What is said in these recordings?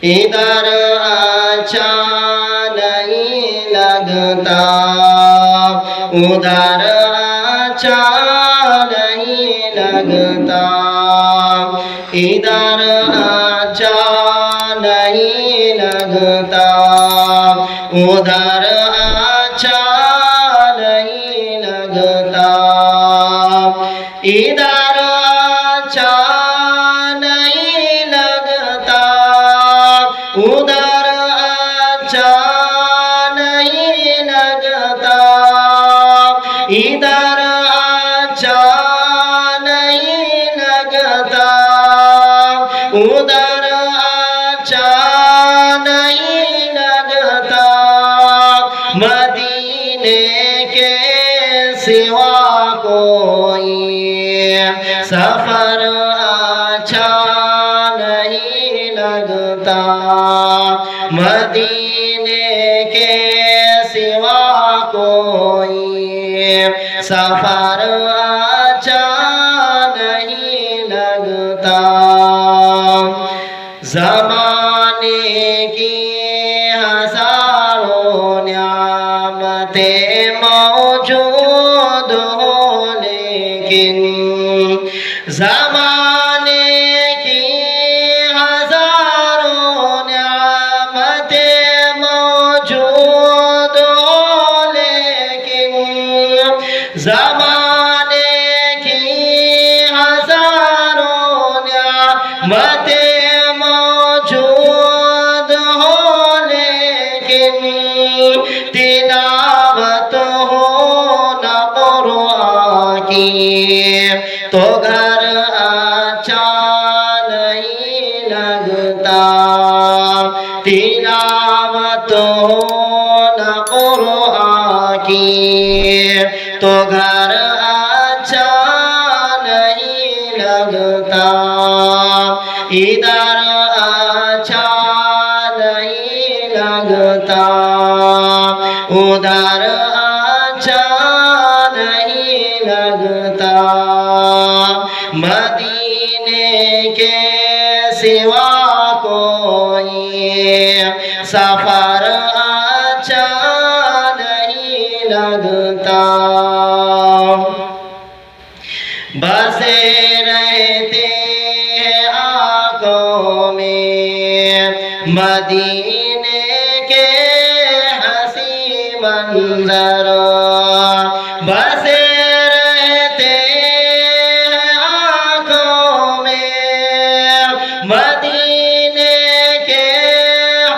इधर अच्छा नहीं लगता, उधर अच्छा नहीं लगता, इधर अच्छा नहीं लगता, उधर अच्छा नहीं लगता, इधर अच्छा नहीं लगता, उधर अच्छा नहीं लगता, इधर अच्छा नहीं लगता, उधर अच्छा नहीं लगता, मदीने के सिवा कोई सफर अच्छा नहीं लगता, मदीने के सिवा कोई सफर अच्छा नहीं लगता। ज़माने की हज़ारों नियामतें मौजूद हो, लेकिन ज़माने की हज़ारों नियामतें मौजूद हो, लेकिन ज़माने की हज़ारों नियामतें मौजूद हो, लेकिन तिलावत हो न कुरान की तो घर अच्छा नहीं लगता, तिलावत हो न कुरान की तो घर अच्छा नहीं लगता, इधर अच्छा नहीं लगता, उधर अच्छा नहीं लगता, मदीने के सिवा कोई सफर अच्छा नहीं लगता। बसे रहते हैं आँखों में मदीने के हंसी मंजर, बसे रहते हैं आँखों में मदीने के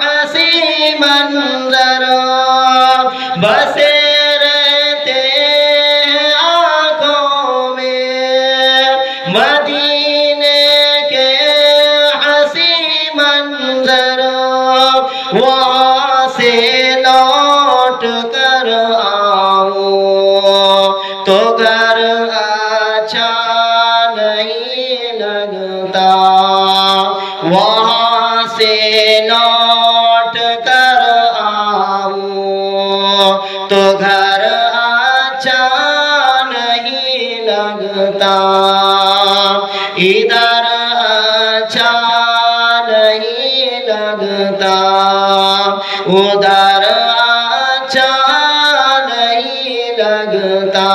हंसी मंजर, बसे रहते हैं आँखों में मदीने के हंसी मंजर, वहाँ से लौट कर आऊं तो घर अच्छा नहीं लगता, वहाँ से लौट कर आऊं तो घर अच्छा नहीं लगता, इधर अच्छा नहीं लगता, उधर अच्छा नहीं लगता,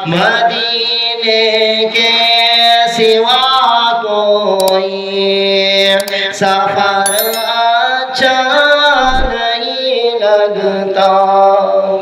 मदीने के सिवा कोई सफर अच्छा नहीं लगता।